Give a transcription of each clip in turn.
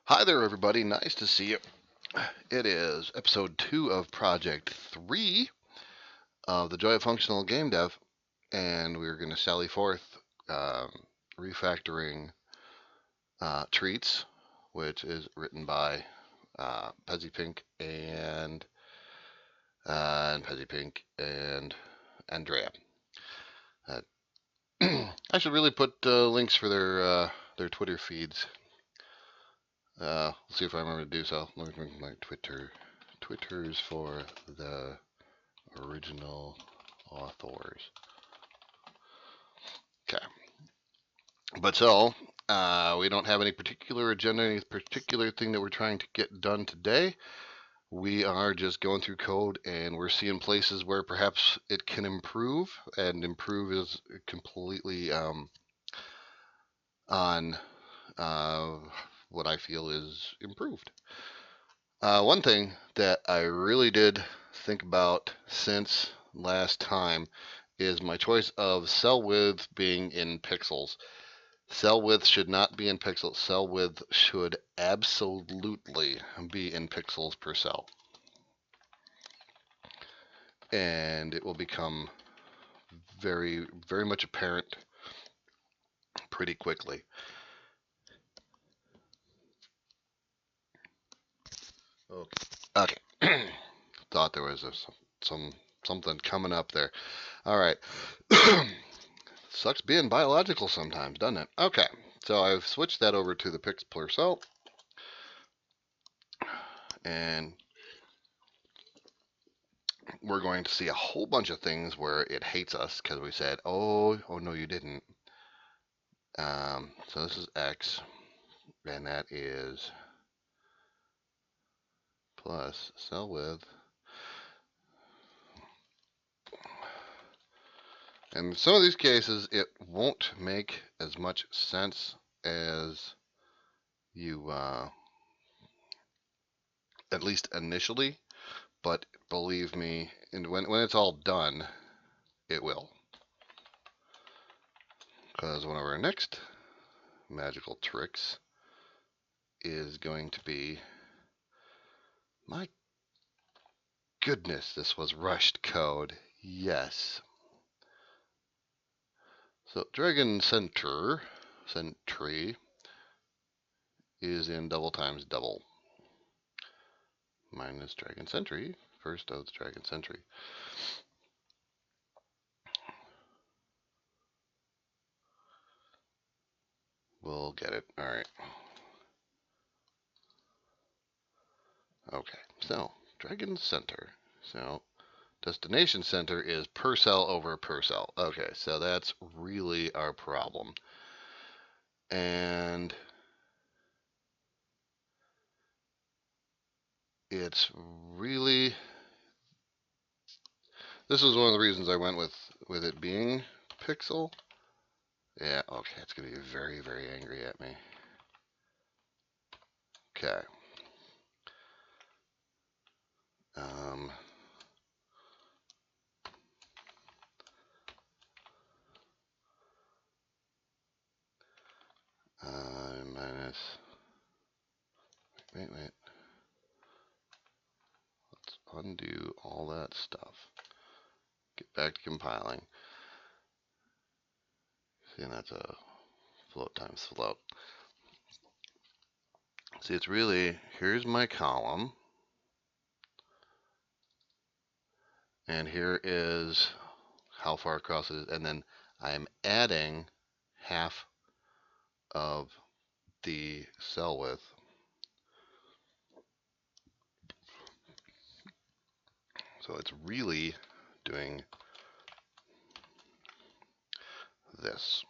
Hi there, everybody. Nice to see you. It is episode 2 of Project 3 of the Joy of Functional Game Dev, and we're going to sally forth refactoring Treatz, which is written by pezipink and Andrea. Uh, I should really put links for their Twitter feeds. Let's see if I remember to do so. Let me bring my Twitters for the original authors. Okay. But so, we don't have any particular agenda, any particular thing that we're trying to get done today. We are just going through code and we're seeing places where perhaps it can improve, and improve is completely on what I feel is improved. One thing that I really did think about since last time is my choice of cell width being in pixels. Cell width should not be in pixels. Cell width should absolutely be in pixels per cell. And it will become very, very much apparent pretty quickly. Okay. Thought there was something coming up there. All right. Sucks being biological sometimes, doesn't it? Okay. So I've switched that over to the pixel per cell. And we're going to see a whole bunch of things where it hates us because we said, oh no, you didn't. So this is X, and that is plus cell width. And in some of these cases, it won't make as much sense as you, at least initially, but believe me, and when it's all done, it will. Because one of our next magical tricks is going to be, my goodness, this was rushed code. Yes. So Dragon Sentry is in double times double. Minus Dragon Sentry, first of the Dragon Sentry. We'll get it. All right. Okay, so Dragon Center. So destination center is per cell over per cell. Okay, so that's really our problem. And it's really, this is one of the reasons I went with it being pixel. Yeah, okay, it's gonna be very, very angry at me. Okay. Um, minus, wait. Let's undo all that stuff. Get back to compiling. See, and that's a float times float. See, it's really, here's my column. And here is how far across it is. And then I'm adding half of the cell width. So it's really doing this.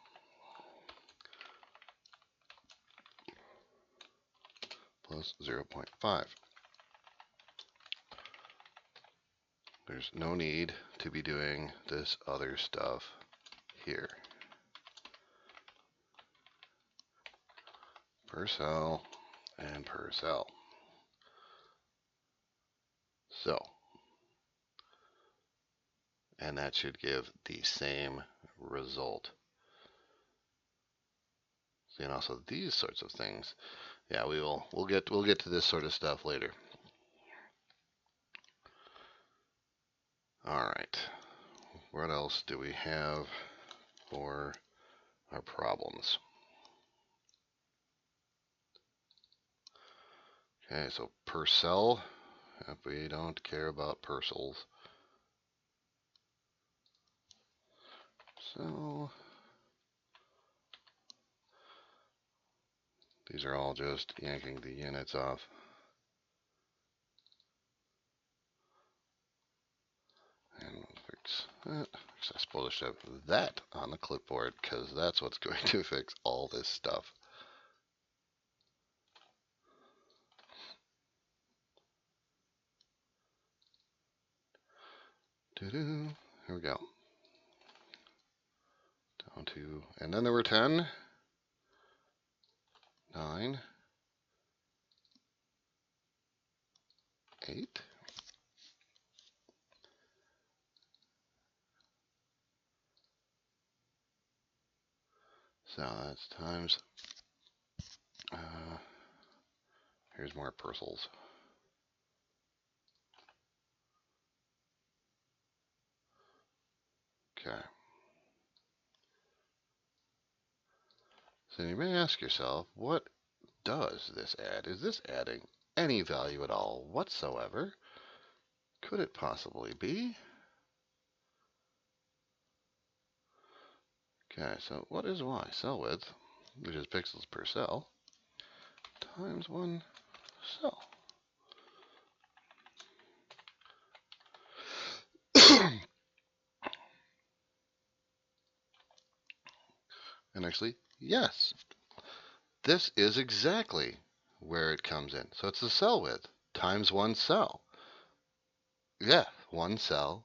Plus 0.5. There's no need to be doing this other stuff here. Per cell and per cell. So, and that should give the same result. See, and also these sorts of things. Yeah, we will. We'll get to this sort of stuff later. All right. What else do we have for our problems? Okay, so per cell. If we don't care about per cells. So these are all just yanking the units off. And we'll fix that. I suppose I should have that on the clipboard because that's what's going to fix all this stuff. Here we go. Down to, and then there were 10, 9, 8. So that's times, here's more parcels. Okay. So you may ask yourself, what does this add? Is this adding any value at all whatsoever? Could it possibly be? Okay, so what is y? Cell width, which is pixels per cell, times 1 cell. And actually, yes, this is exactly where it comes in. So it's the cell width times 1 cell. Yeah, 1 cell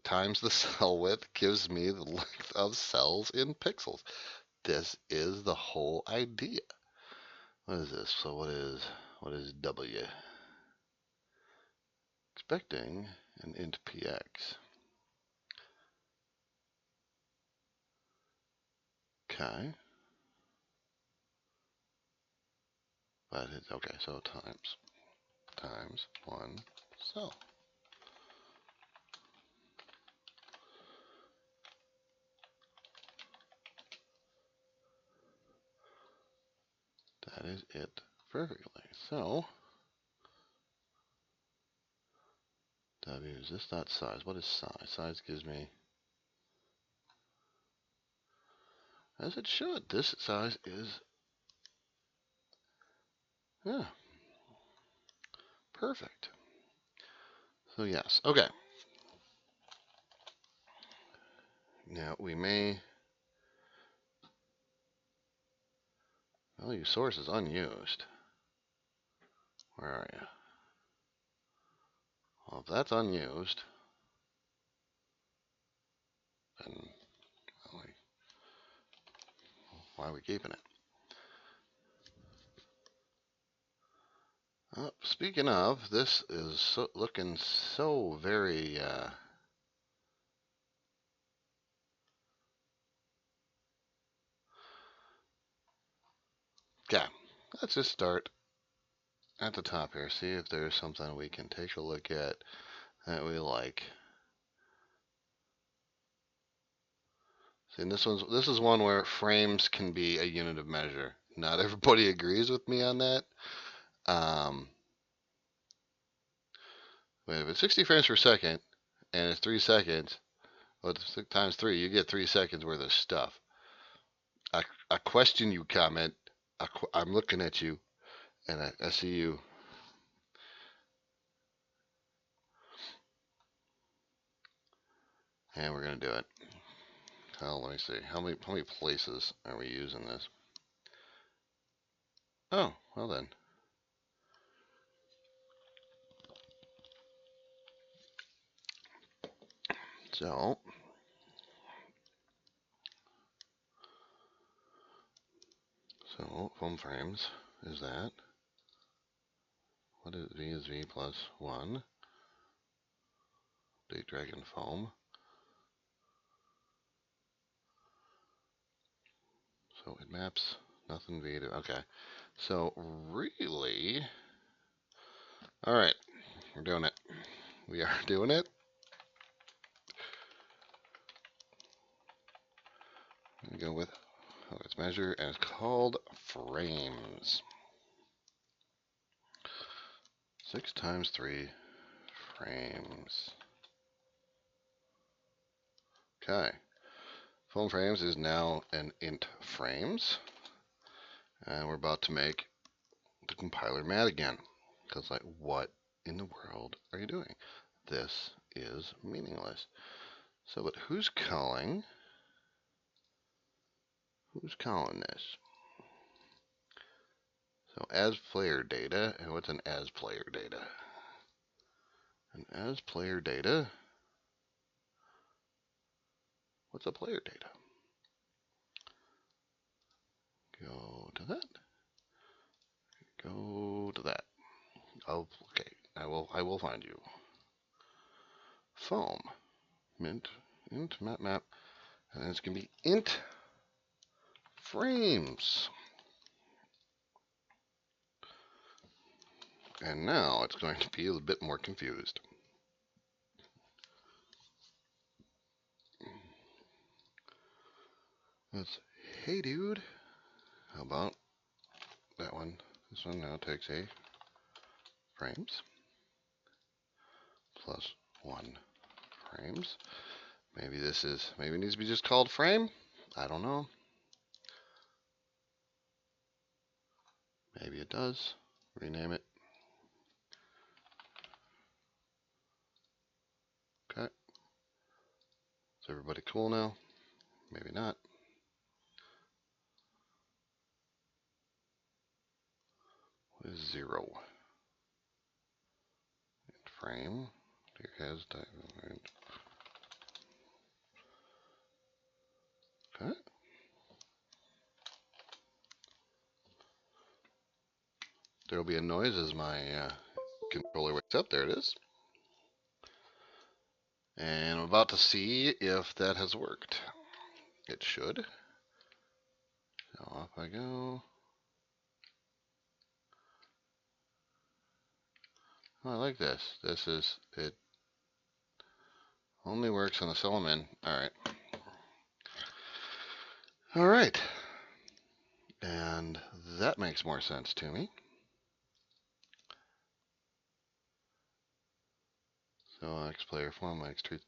times the cell width gives me the length of cells in pixels. This is the whole idea. What is this? So what is W? Expecting an int px. Okay. But it's okay, so times 1 cell. That is it perfectly. So W is this dot size. What is size? Size gives me, as it should, this size is, yeah, perfect. So yes, okay. Now we may, value source is unused. Where are you? Well, if that's unused, then why are we keeping it? Speaking of, this is looking so very, yeah, let's just start at the top here, see if there's something we can take a look at that we like. See, and this is one where frames can be a unit of measure. Not everybody agrees with me on that. But if it's 60 frames per second and it's 3 seconds, well, times 3, you get 3 seconds worth of stuff. I question you, comment. I'm looking at you, and I see you. And we're going to do it. Oh, let me see. How many places are we using this? Oh, well then. So foam frames is that. What is V is V plus 1. Big Dragon foam. So it maps nothing V to, okay. So really, all right, we're doing it. We are doing it. We go with its measure, and it's called frames. 6 times 3 frames. Okay. Foam frames is now an int frames. And we're about to make the compiler mad again. Because, like, what in the world are you doing? This is meaningless. So, but who's calling this? So, as player data, and what's an as player data? An as player data, what's a player data? Go to that. Go to that. Oh, okay. I will find you. Foam. Mint. Int map. And it's gonna be int frames. And now it's going to be a bit more confused. Let's, hey dude, how about that one? This one now takes a frames plus 1 frames. Maybe maybe it needs to be just called frame. I don't know. Maybe it does. Rename it. Okay. Is everybody cool now? Maybe not. What is 0? Frame. Here has type. Okay. There will be a noise as my controller wakes up. There it is. And I'm about to see if that has worked. It should. So off I go. Oh, I like this. It only works on the Solomon. Alright. Alright. And that makes more sense to me. So X player form, X Treatz.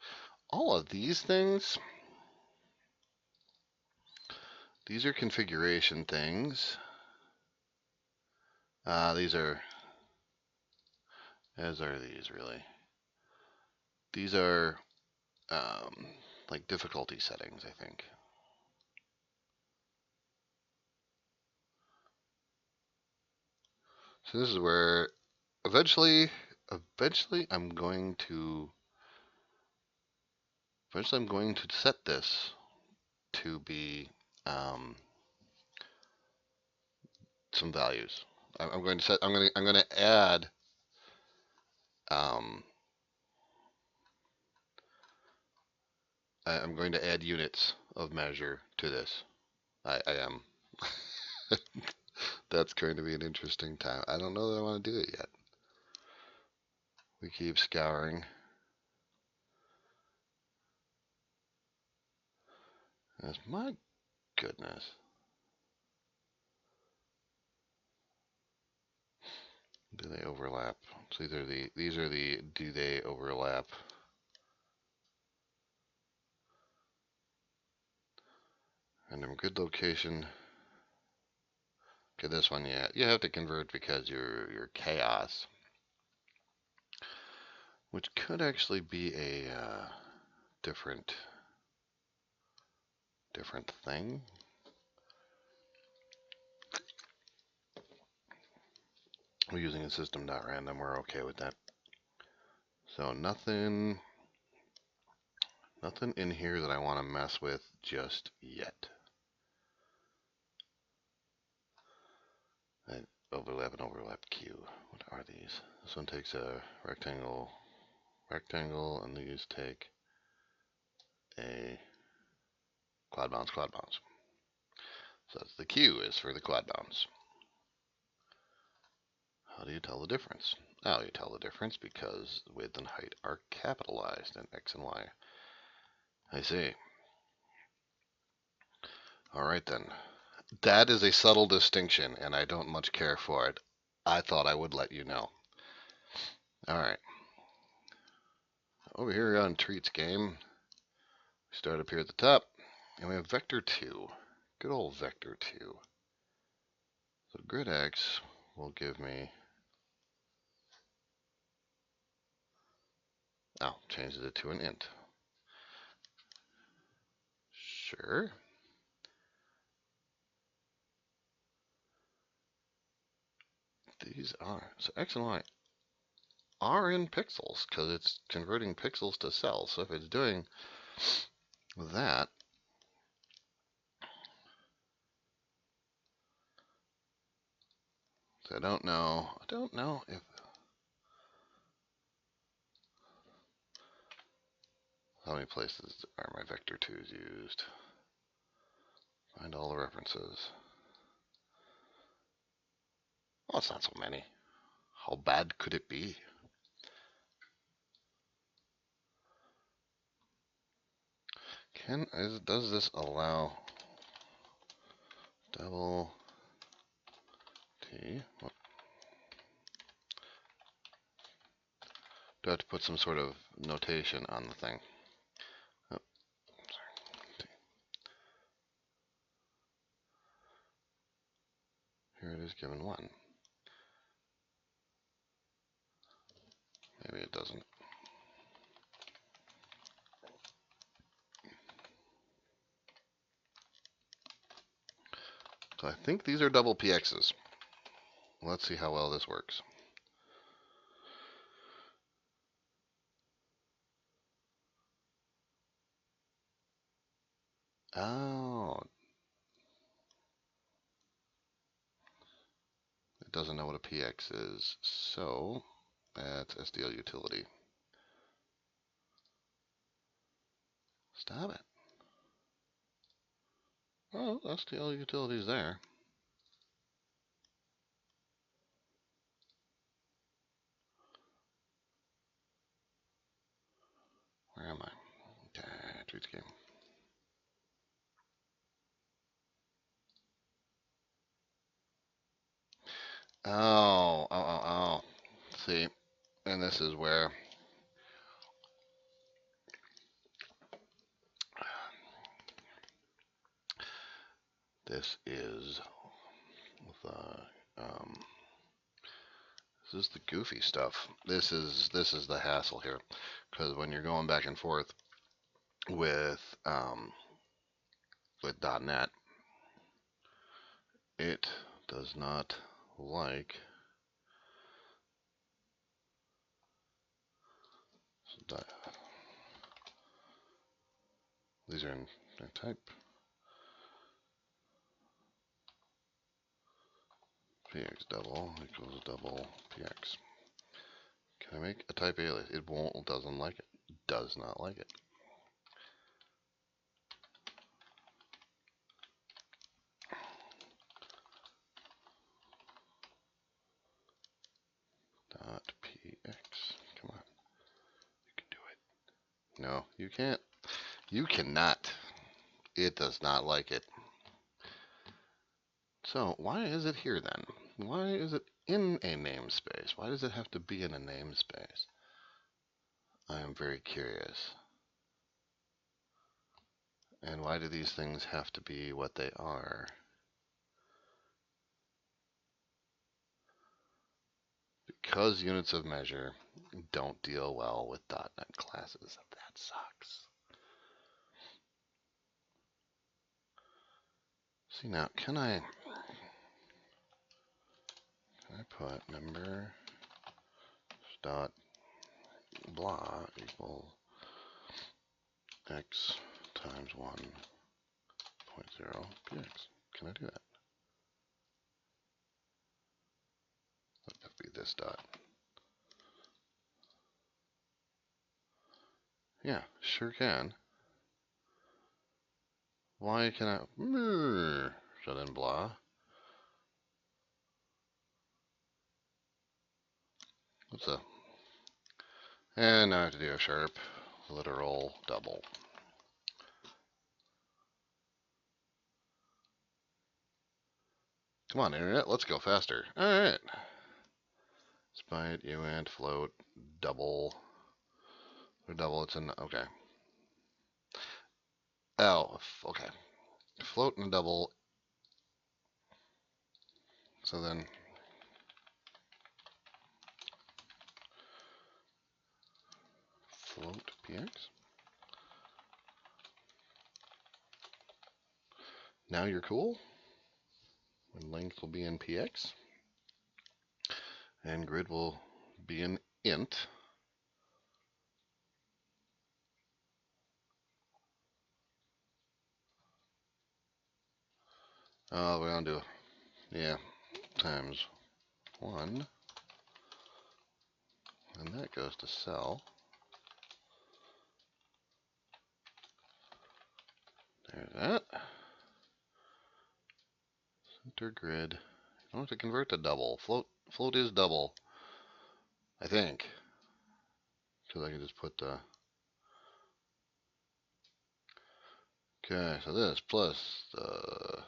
All of these things, these are configuration things. These are, as are these really. These are like difficulty settings, I think. So this is where eventually I'm going to set this to be some values. I'm going to add I'm going to add units of measure to this. I am. That's going to be an interesting time. I don't know that I want to do it yet. We keep scouring. That's my goodness. Do they overlap? So these are the do they overlap? Random grid location. Okay, this one, yeah, you have to convert because you're chaos, which could actually be a different thing. We're using a system.random. We're okay with that. So nothing in here that I want to mess with just yet. Overlap and overlap queue. What are these? This one takes a rectangle, and these take a quad bounds. So that's the queue is for the quad bounds. do you tell the difference? Oh, you tell the difference because width and height are capitalized in X and Y. I see. All right then. That is a subtle distinction, and I don't much care for it. I thought I would let you know. All right. Over here on Treatz game, we start up here at the top, and we have vector 2. Good old vector 2. So grid X will give me... Oh, changes it to an int. Sure. These are... So X and Y are in pixels, because it's converting pixels to cells. So if it's doing that, so I don't know if... How many places are my vector 2's used? Find all the references. Well, it's not so many. How bad could it be? Does this allow double T? Oh, do I have to put some sort of notation on the thing? Oh, sorry. Here it is given 1. Maybe it doesn't. So I think these are double PXs. Let's see how well this works. Oh. It doesn't know what a PX is, so that's SDL utility. Stop it. Oh, SDL utility's there. Where am I? Treatz game. Oh. See, and this is where this is the goofy stuff. This is the hassle here, because when you're going back and forth with .NET, it does not like these are in type px double equals double px. Can I make a type alias? It won't. Doesn't like it. Does not like it. .px. Come on. You can do it. No, you can't. You cannot. It does not like it. So why is it here then? Why is it in a namespace? Why does it have to be in a namespace? I am very curious. And why do these things have to be what they are? Because units of measure don't deal well with .NET classes. That sucks. See now, can I put member dot blah equal x times 1.0 px? Can I do that? That'd be this dot. Yeah, sure can. Why can I? So then blah. and now I have to do a sharp literal double. Come on, internet, let's go faster. All right. Spite, uint, float, double. Or double, it's an, okay. Oh, okay. Float and double. So then, float px. Now you're cool. And length will be in px. And grid will be in int. Oh, we're going to do, yeah, times 1. And that goes to cell. There's that. Center grid. I don't have to convert to double. Float is double, I think. Because I can just put the... Okay, so this plus the...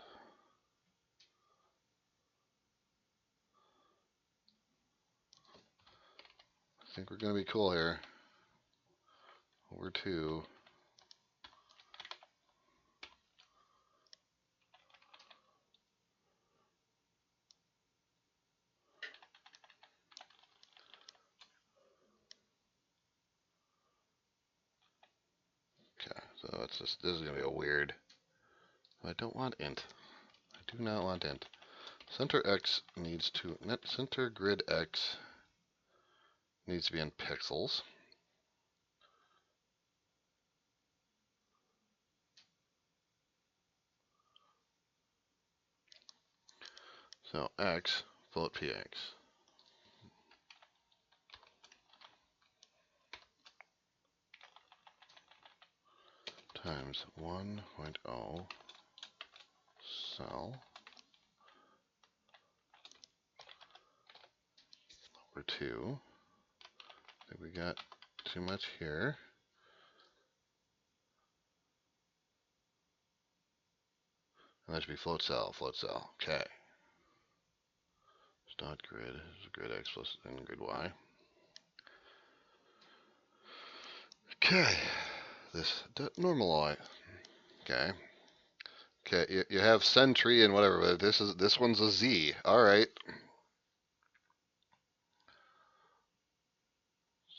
I think we're going to be cool here. Over 2. Okay, so it's just, this is going to be a weird... I don't want int. I do not want int. Center x needs to... Net center grid x needs to be in pixels. So x, float px. Times 1.0 cell over 2. I think we got too much here. And that should be float cell, float cell. Okay. Dot grid is grid x plus and grid y. Okay. This normalize. Okay. Okay. You have sentry and whatever, but this one's a z. All right.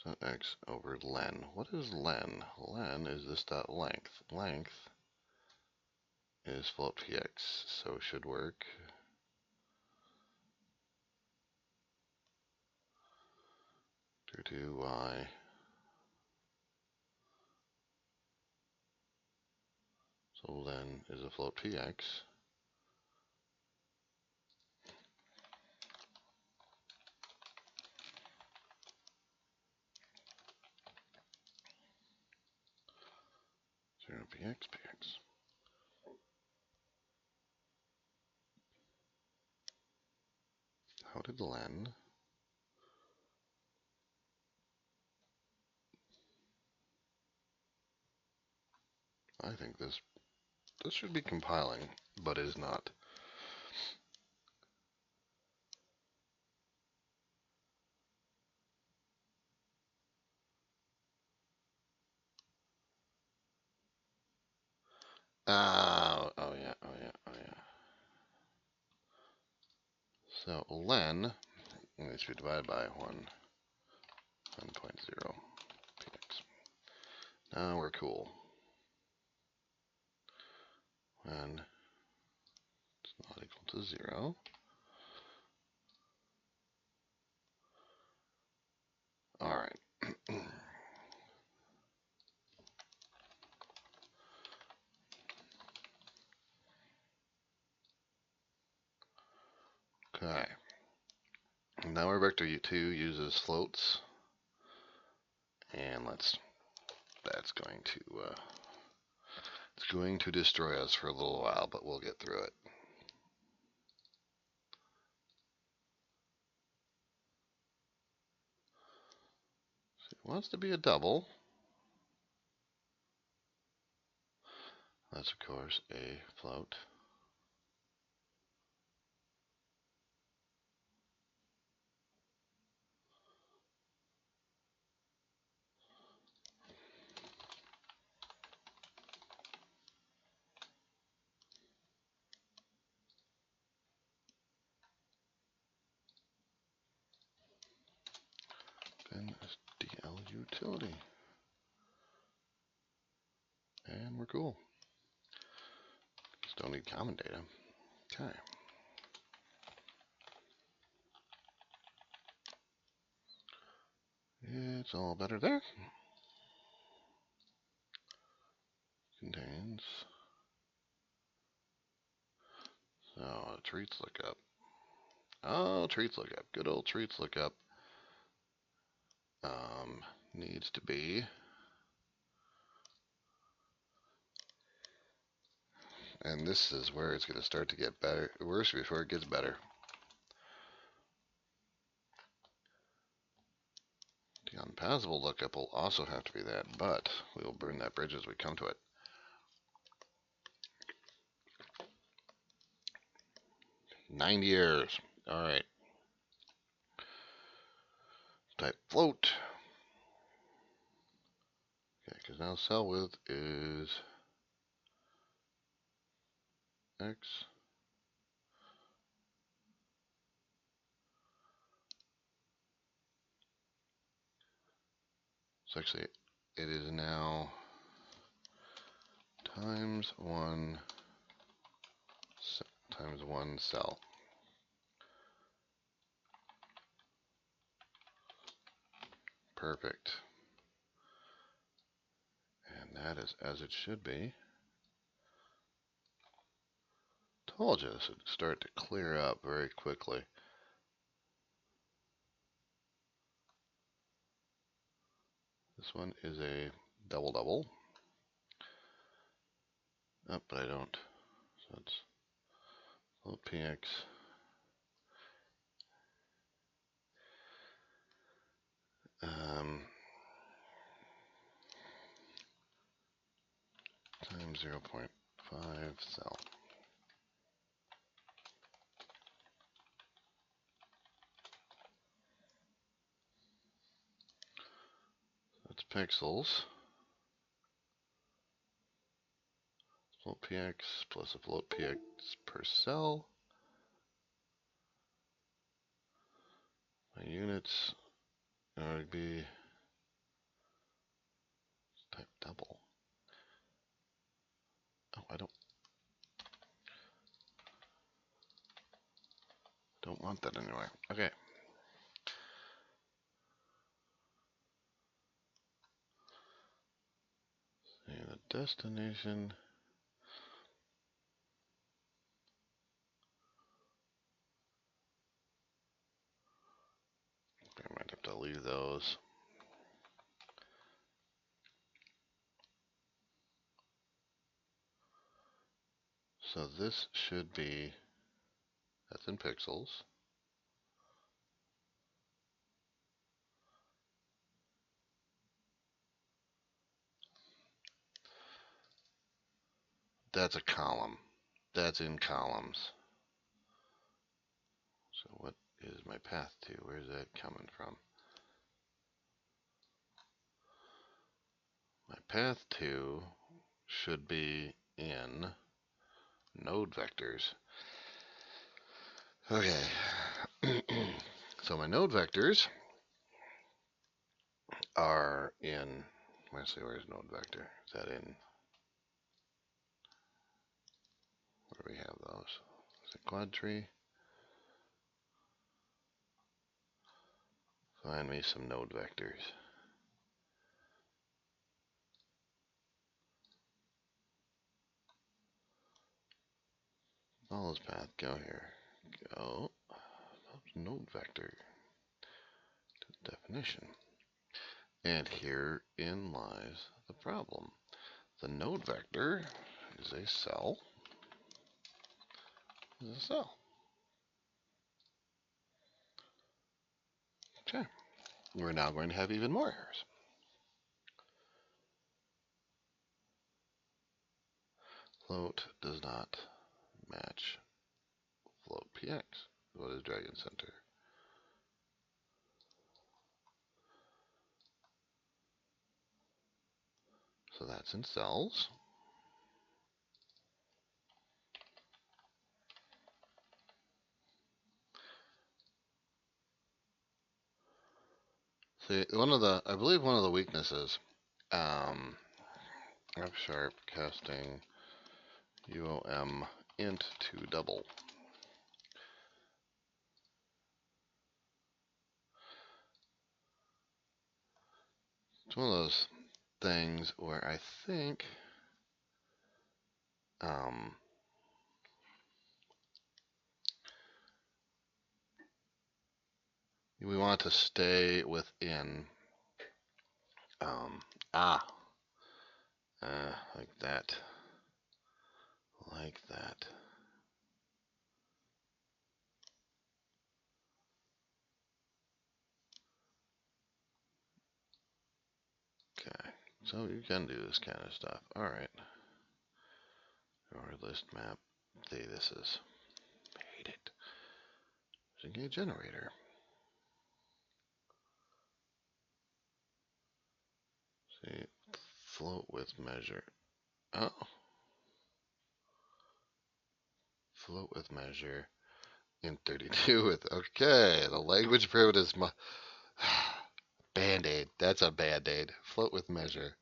So x over len. What is len? Len is this dot length. Length is float px, so it should work. Do y. So len is a float px. Zero px px. How did len? I think this should be compiling, but is not. Oh yeah. So len needs to be divided by 1.0 px. Now we're cool. When it's not equal to 0. All right. Okay. Now our vector U2 uses floats, and that's going to it's going to destroy us for a little while, but we'll get through it. wants to be a double. That's, of course, a float. Then DL utility. And we're cool. Just don't need common data. Okay. It's all better there. Contains. So, Treatz lookup. Oh, Treatz lookup. Good old Treatz lookup. Needs to be. And this is where it's going to start to get better, worse before it gets better. The unpassable lookup will also have to be that, but we will burn that bridge as we come to it. $90 errors. All right. Type float. Okay, because now cell width is X. So actually, it is now times one cell. Perfect. And that is as it should be. Told you this would start to clear up very quickly. This one is a double-double. Oh, but I don't. So it's little px times 0.5 cell. That's pixels. Float px plus a float px per cell. My units are to be type double. Oh, I don't want that anyway. Okay. See the destination. I might have to leave those. So this should be, that's in pixels. That's a column. That's in columns. So what is my path to? Where's that coming from? My path to should be in node vectors. Okay. So my node vectors are in, let's see, where's node vector? Is that in, where do we have those? Is it quad tree? Find me some node vectors. Follows path, go here. Go, node vector to definition. And herein lies the problem. The node vector is a cell. Is a cell. Okay. We're now going to have even more errors. float does not match float px. What is Dragon Center? So that's in cells. See, I believe one of the weaknesses, F sharp casting UOM int to double. It's one of those things where I think we want to stay within like that, like that. Okay, so you can do this kind of stuff. All right. Or list map. See, this is, I hate it. There's a gate generator. See, float with measure. Oh. Float with measure in 32 with, okay, the language primitive is my Band-Aid. That's a Band-Aid. Float with measure.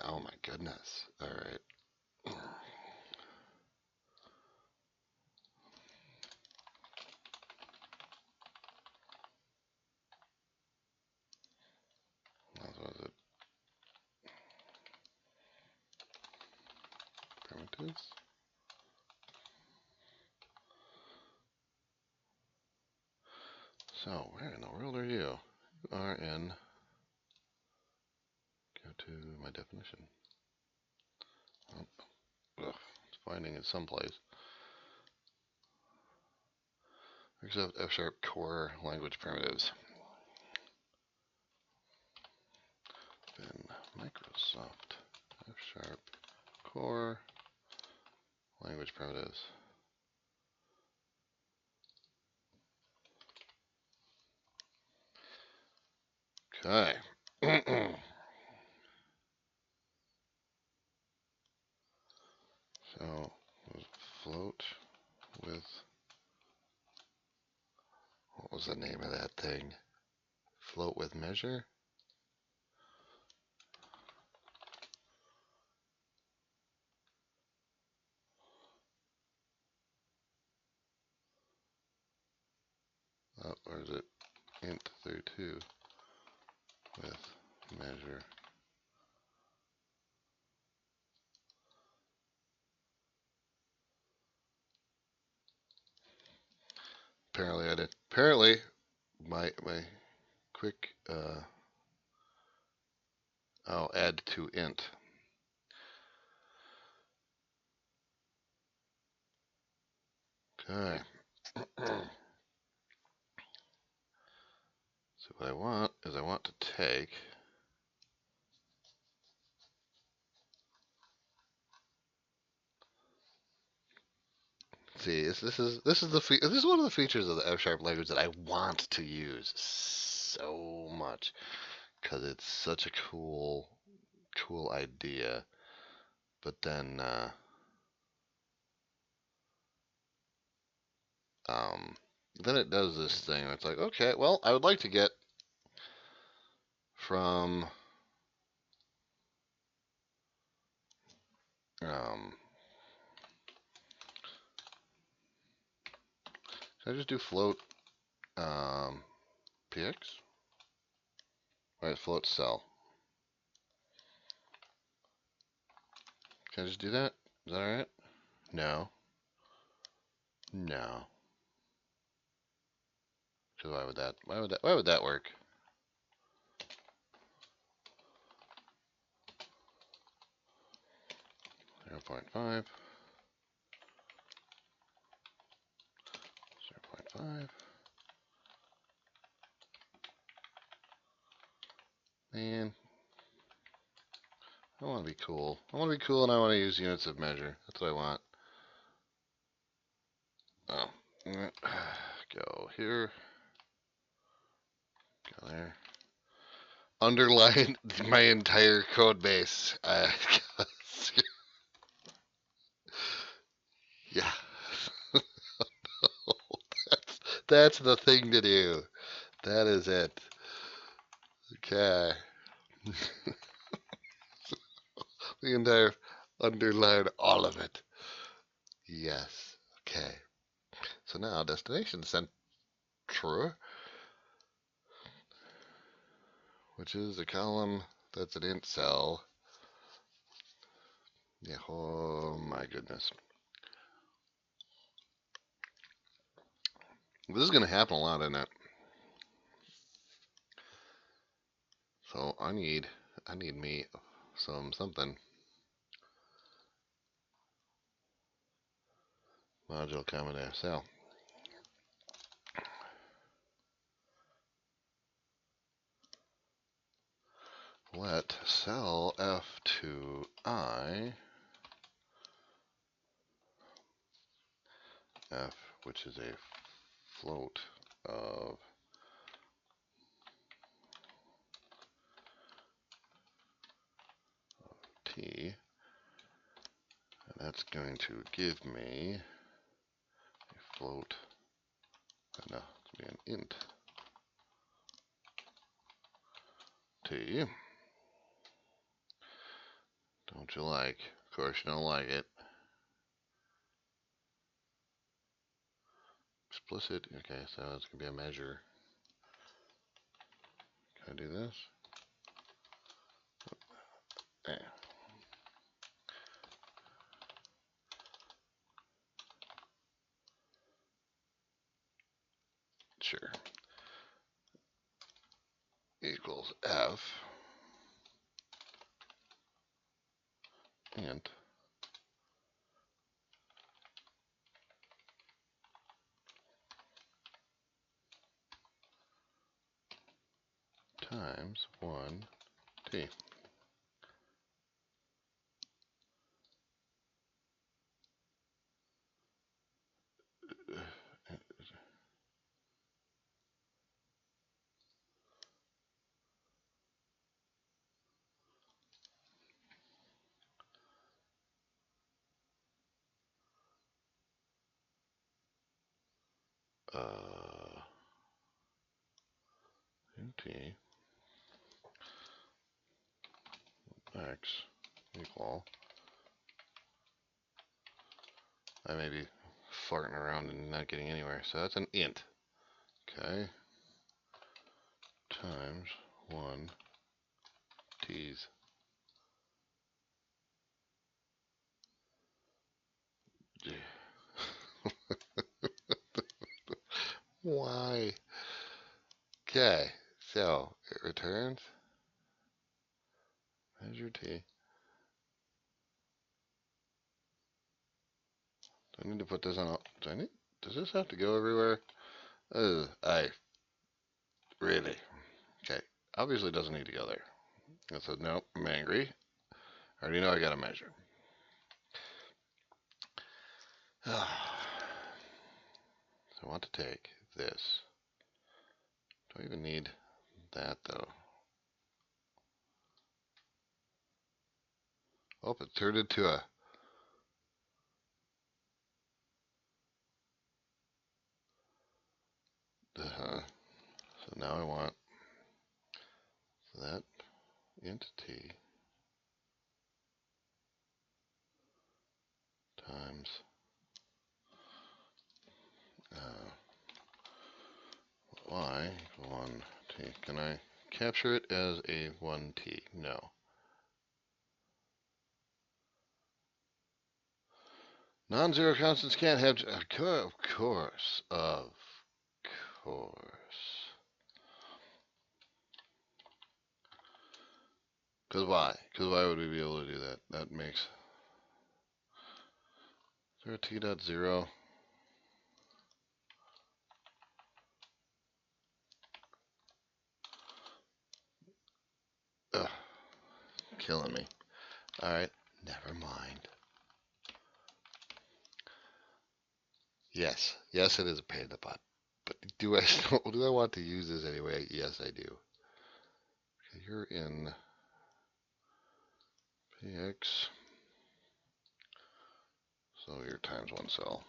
Oh my goodness. All right. What was it? Primitives? So, where in the world are you? You are in, go to my definition. Oh, ugh, it's finding it someplace. Except F sharp core language primitives. Then Microsoft F sharp core language primitives. Okay. So float with, what was the name of that thing? Float with measure? Oh, or is it int 32 with measure? Apparently I did. Apparently my quick I'll add to int. Okay. So what I want is I want to take see this is one of the features of the F sharp language that I want to use so much because it's such a cool idea. But then it does this thing. It's like, okay, well, I would like to get from can I just do float px? All right, float cell. Can I just do that? Is that all right? No. No. Because why would that work? Zero 0.5. 0.5. And to be cool. I want to be cool, and I want to use units of measure. That's what I want. Oh, go here. Go there. Underline my entire code base. Yeah. That's the thing to do. That is it. Okay. The entire underline all of it. Yes. Okay. So now destination center, which is a column that's an int cell. Yeah. Oh my goodness. This is going to happen a lot, isn't it? So I need me something. Module common cell. Let cell F2I F, which is a float of T, and that's going to give me a float, no, it's going to be an int T. Don't you like? Of course you don't like it. Explicit, okay, so it's going to be a measure. Can I do this? Yeah. Sure. Equals F int times 1T. T x equal, I may be farting around and not getting anywhere, so that's an int, okay, times 1 t's. Why? Okay, so it returns measure t. Do I need to put this on? Does this have to go everywhere? Really? Okay, obviously doesn't need to go there. I said, nope, I'm angry. I already know I got to measure. So I want to take this. Do I even need that though? Oh, it turned into a so now I want that entity times y equal 1t. Can I capture it as a 1t? No. Non-zero constants can't have, of course. Because why? Because why would we be able to do that? That makes, is there a t dot 0? Ugh, killing me. All right, never mind. Yes, yes, it is a pain in the butt. But do I want to use this anyway? Yes, I do. Okay, you're in PX, so you're times one cell.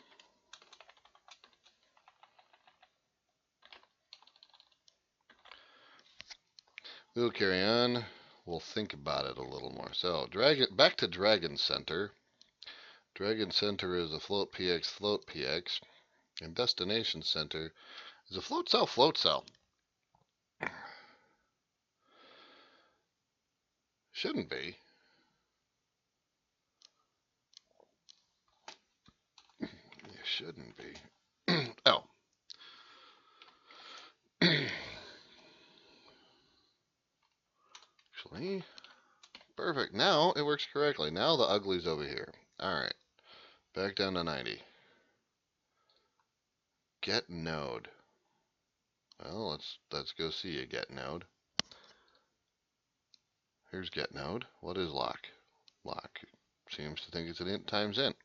We'll carry on. We'll think about it a little more. So, back to Dragon Center. Dragon Center is a float PX, and Destination Center is a float cell. Shouldn't be. It shouldn't be. Oh. Actually, perfect. Now it works correctly. Now the ugly's over here. Alright. Back down to 90. Get node. Well, let's go see a get node. Here's get node. What is lock? Lock seems to think it's an int times int.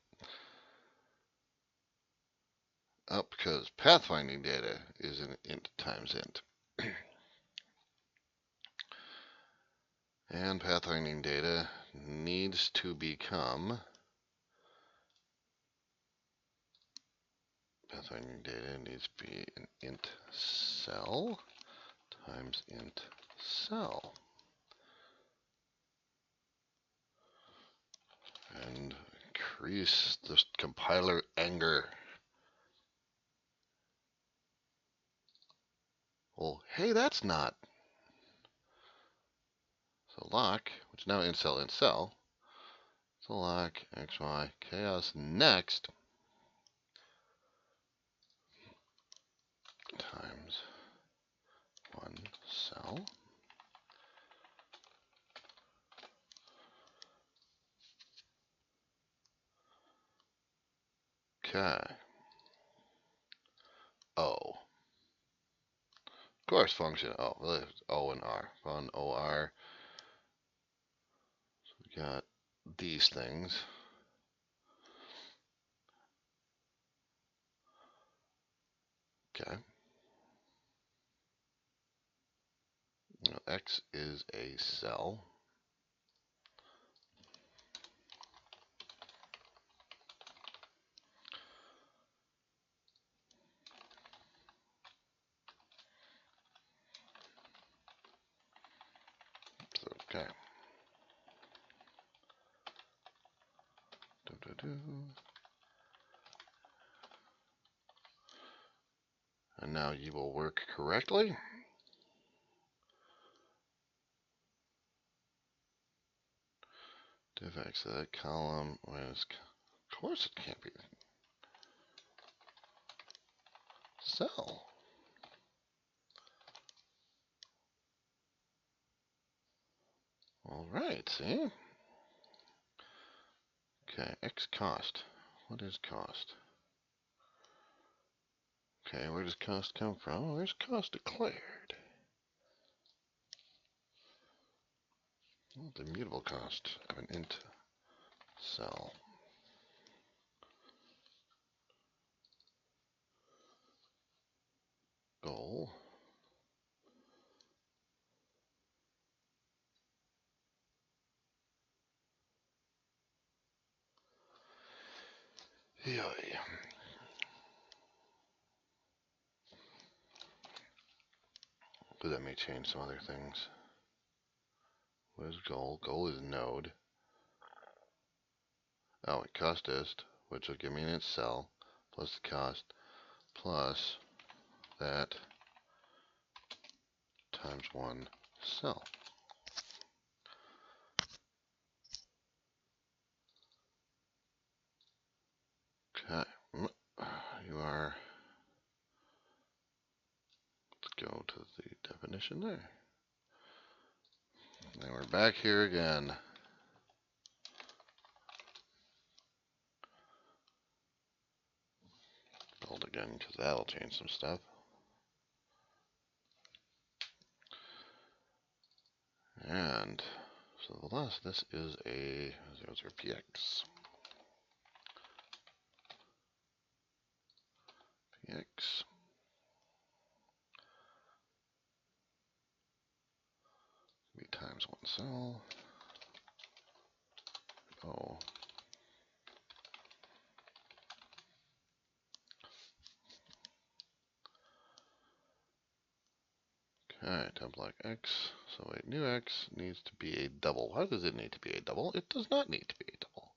Oh, because pathfinding data is an int times int. And pathfinding data needs to become pathfinding data needs to be an int cell times int cell. And increase the compiler anger. Well, hey, that's not. So lock, which now int cell. So lock xy chaos next times one cell. Okay. O. Of course, function O. O and R. Fun OR. So we got these things. Okay. Now, X is a cell. Okay. And now you will work correctly. Div X, that column was, of course it can't be cell. All right, see? Okay, X cost. What is cost? Okay, where does cost come from? Where's cost declared? Well, the mutable cost of an int cell. Goal. Yoy. But that may change some other things. What is goal? Goal is node. Oh, cost is, which will give me an int cell, plus the cost, plus that times one cell. Okay, you are, let's go to the definition there. And we're back here again. Build again, because that'll change some stuff. And So the last, this is a 00px. Px. Be times one cell. Oh. Okay, temp like x. So a new x needs to be a double. Why does it need to be a double? It does not need to be a double.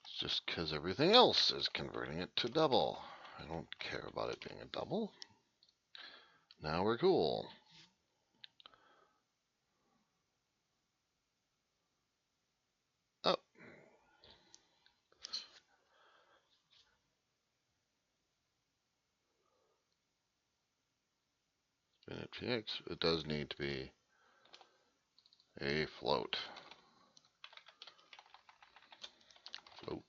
It's just because everything else is converting it to double. I don't care about it being a double. Now we're cool. Oh. In px, it does need to be a float. Float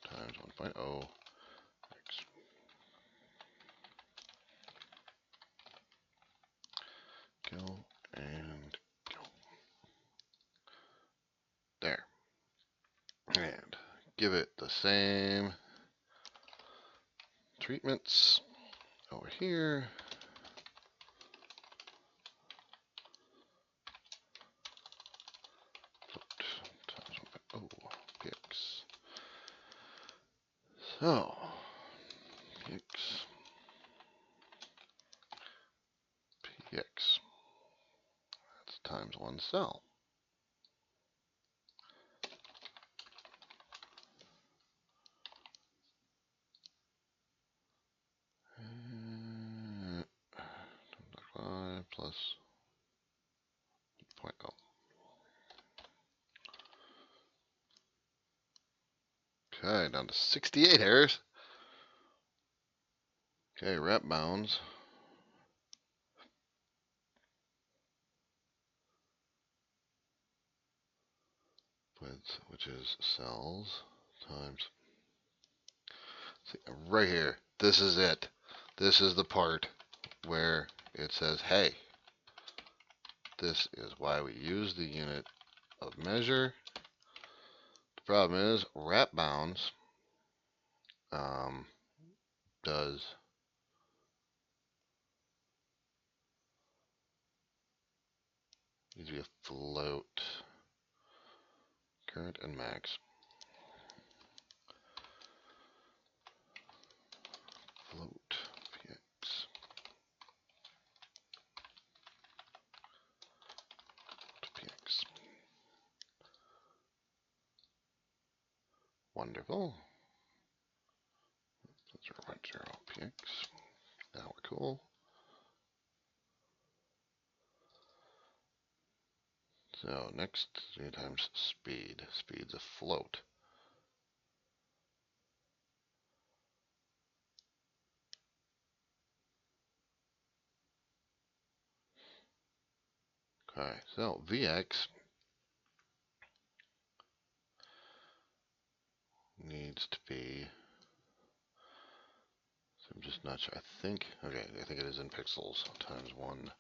times 1.0 x. Go and go. There. And give it the same treatments over here. Float times 1.0 px. So, px. Px. That's times one cell. Plus 0.0. Okay, down to 68 errors. Okay, wrap bounds. Width, which is cells, times. See, right here, this is it. This is the part where it says, hey, this is why we use the unit of measure. The problem is wrap bounds does needs to be a float, current and max. Float px. Px. Wonderful. 0.0 px. Now we're cool. So next, 3 times speed. Speed's a float. Okay, so Vx needs to be, so I'm just not sure, I think it is in pixels, times 1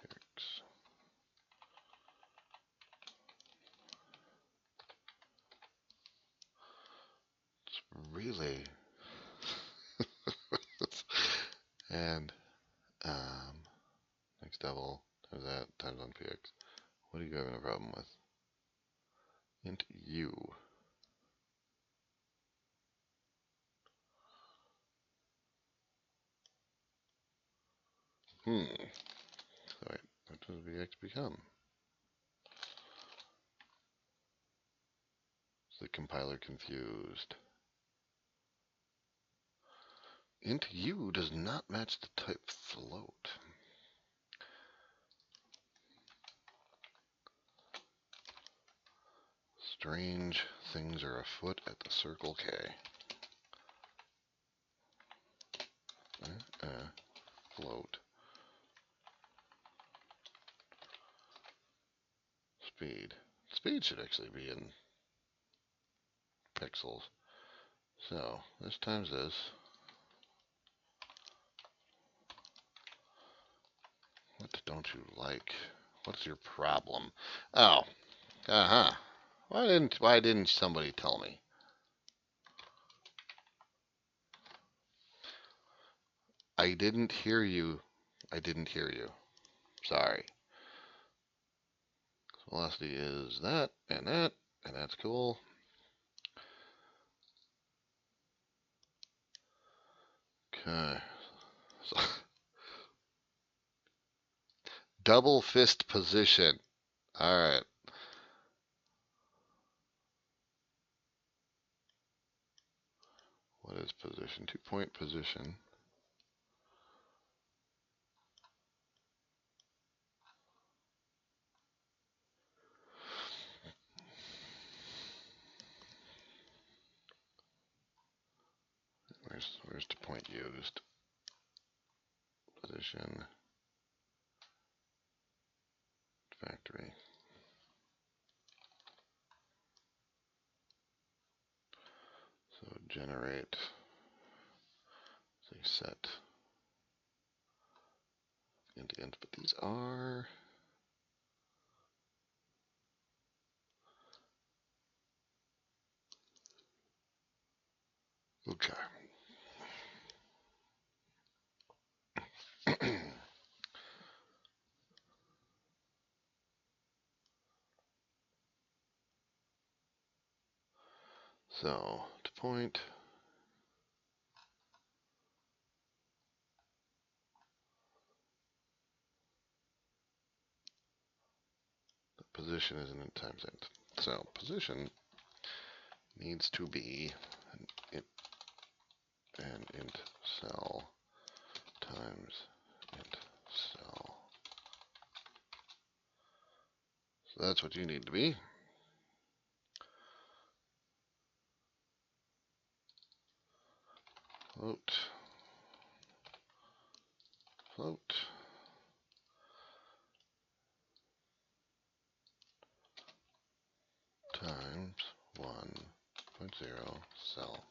px. It's really, and next double, times that, times 1 px. What are you having a problem with? Int u. So wait, what does Vx become? Is the compiler confused? Int u does not match the type float. Strange things are afoot at the Circle K. Float. Speed. Speed should actually be in pixels. So, this times this. What don't you like? What's your problem? Oh, uh-huh. Why didn't somebody tell me? I didn't hear you. I didn't hear you. Sorry. Velocity is that, and that's cool. Okay. So, double fist position. All right. What is position? 2-point position. Where's the point used? Position. Factory. So generate. Say set. Int, but these are. Okay. So to point. The position is an int times int. So position needs to be an int cell times int cell. So that's what you need to be. Float. Float. Times 1.0 cell.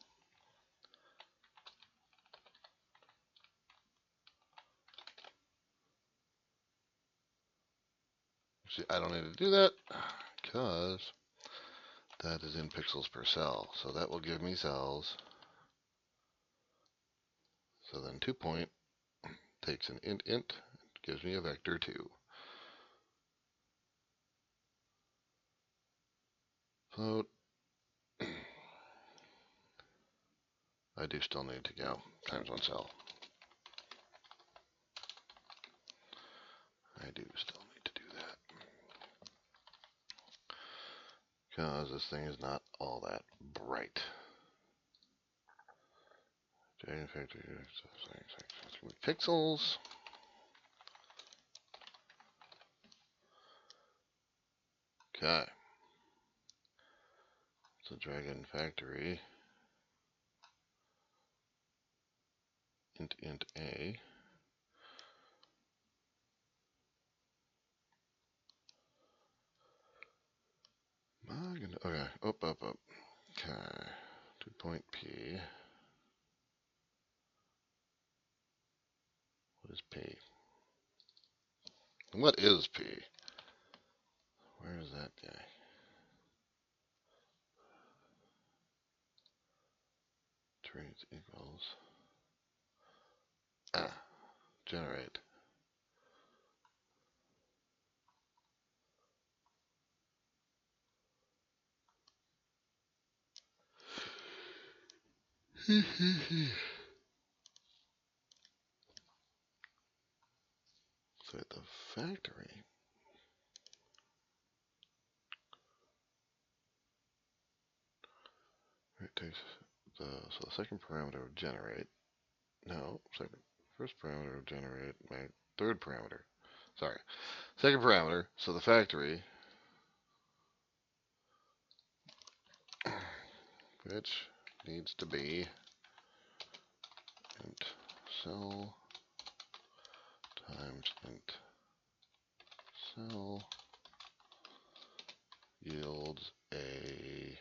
See, I don't need to do that because that is in pixels per cell. So that will give me cells. So then 2-point takes an int, gives me a vector 2. Float. I do still need to go times 1 cell. I do still need to do that. Because this thing is not all that bright. Pixels. Okay. So Dragon Factory. Int A. Okay, up. Okay, 2-point P. What is P? What is P? Where is that guy? Treatz equals. Generate. So at the factory. It takes the second parameter of generate. No, first parameter of generate. My third parameter. Sorry, second parameter. So the factory, which needs to be int cell times int cell yields a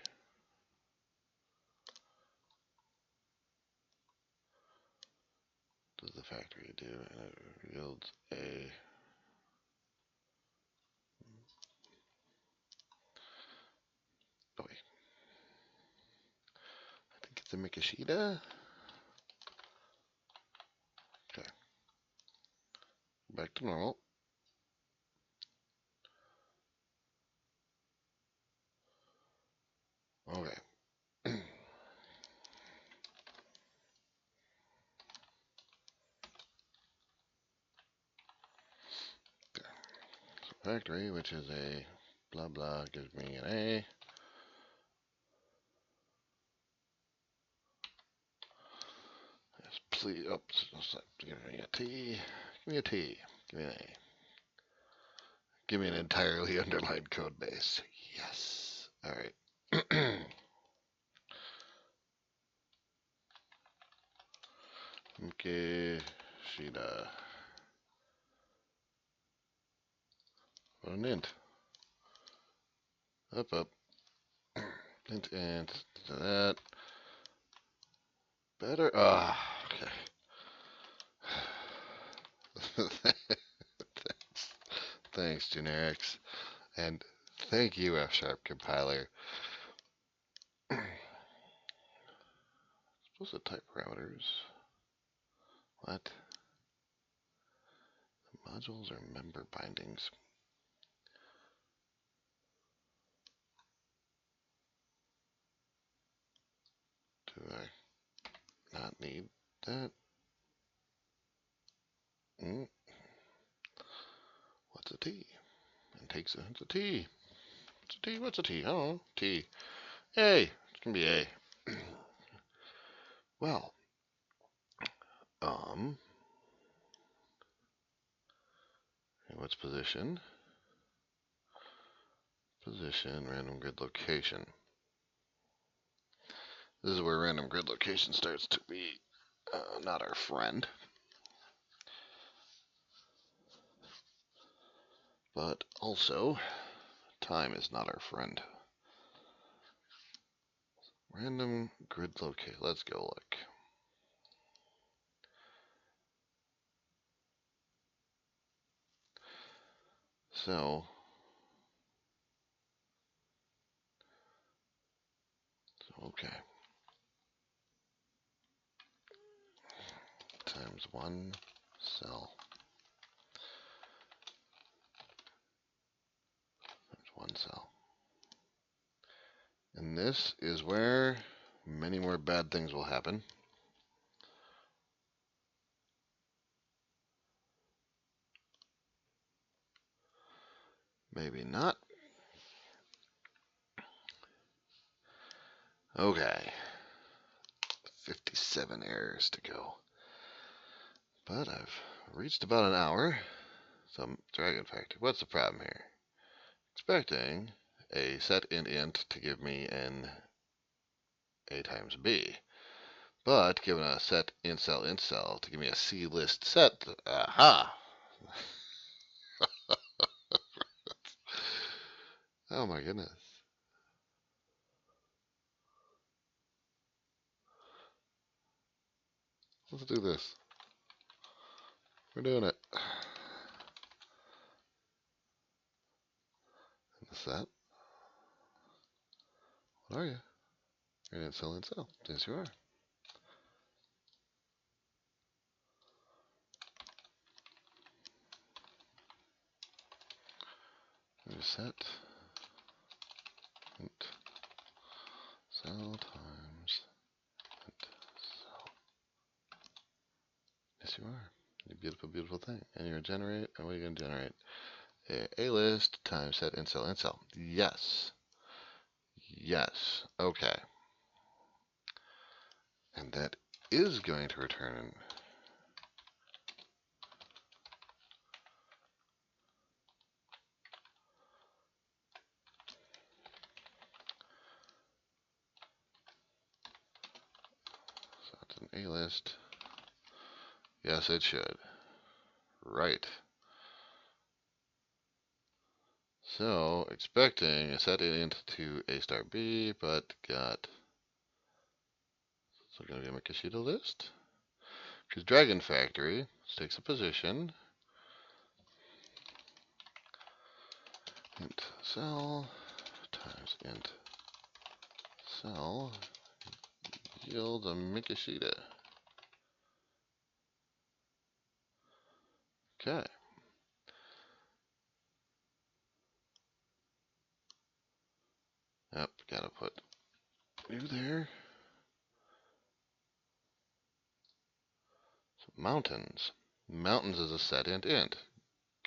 does the factory do, and it yields a the Mikishita. Okay. Back to normal. Okay. So factory, which is a blah blah, gives me an A. Yes, please. Oops. Give me a T. Give me a T. Give me an A. Give me an entirely underlined code base. Yes. All right. Okay, Shida. What an int. Up, up. Int, to that. Better. Ah, okay. Thanks, generics. And thank you, F# compiler. Supposed to type parameters. What? The modules are member bindings. Do I not need that? What's a T? And takes it's a T. What's a T? What's a T? Oh, T. A. It's gonna be A. Well, what's position? Position, random grid location. This is where random grid location starts to be not our friend. But also, time is not our friend. Random grid location. Let's go look. So okay. Times one cell. Times one cell. And this is where many more bad things will happen. Maybe not. Okay. 57 errors to go. But I've reached about an hour. So Dragon Factory. What's the problem here? Expecting a set int to give me an A times B. But given a set int cell to give me a C list set. Aha! Oh my goodness. Let's do this. We're doing it. And the set. What are you? You're an int cell. Yes, you are. Set int cell times int cell. Yes, you are. You beautiful, beautiful thing. And you're gonna generate. And what are you gonna generate? A list times set int cell. Yes. Yes. Okay. And that is going to return. So it's an A list. Yes, it should. Right. So expecting a set int to A star B, but got. So going to be a Makishita list. Because Dragon Factory takes a position. Int cell times int cell. yields a Mikishita. Okay. Yep, gotta put new there. So mountains. Mountains is a set int.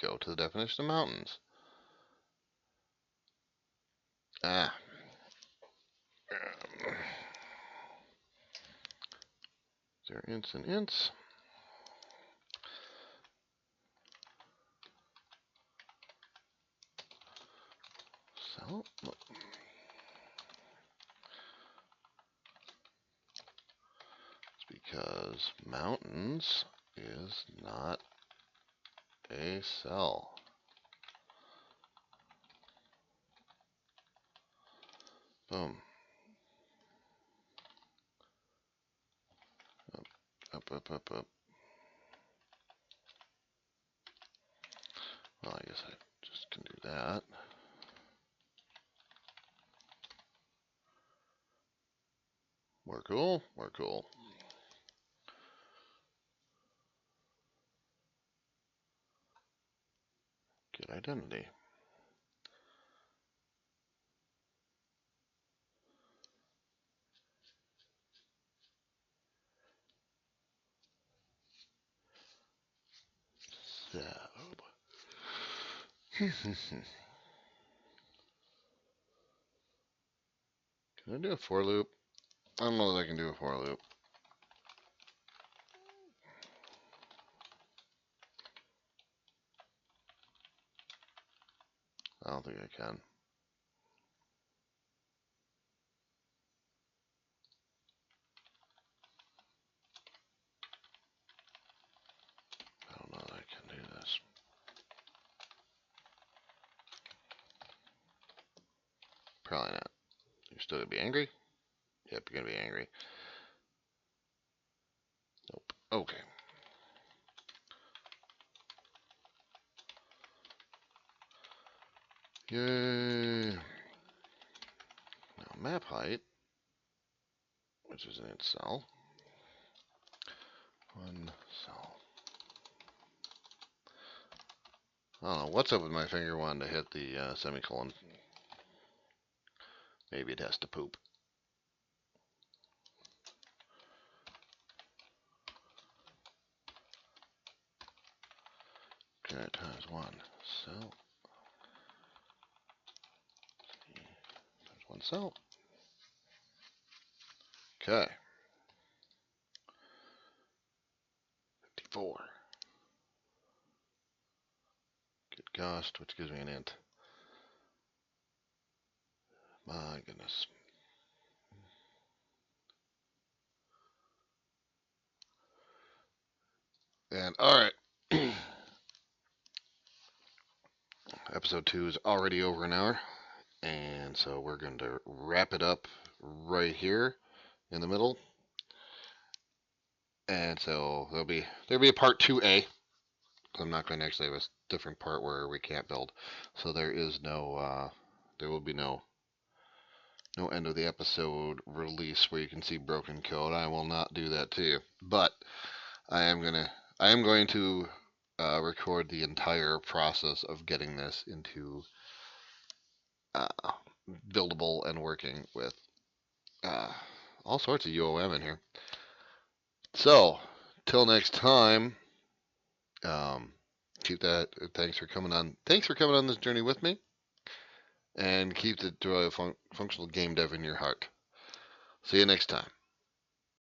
Go to the definition of mountains. Ah. There are ints and ints. So, it's because mountains is not a cell. Boom. Up. Well, I guess I just can do that. More cool, more cool. Get identity. So. Can I do a for loop? I don't know that I can do a for loop. I don't think I can. I don't know that I can do this. Probably not. You're still gonna be angry? Yep, you're gonna be angry. Nope. Okay. Yay. Now map height, which is an int cell. One cell. I don't know what's up with my finger wanting to hit the semicolon. Maybe it has to poop. Okay, times one cell. Times one cell. Okay. 54. Get cost, which gives me an int. My goodness. And alright. Episode 2 is already over an hour. And so we're going to wrap it up right here in the middle. And so there'll be a part 2A. I'm not going to actually have a different part where we can't build. So there is no there will be no end of the episode release where you can see broken code. I will not do that to you. But I am going to record the entire process of getting this into buildable and working with all sorts of UOM in here. So, till next time, keep that. Thanks for coming on this journey with me, and keep the joy of functional game dev in your heart. See you next time.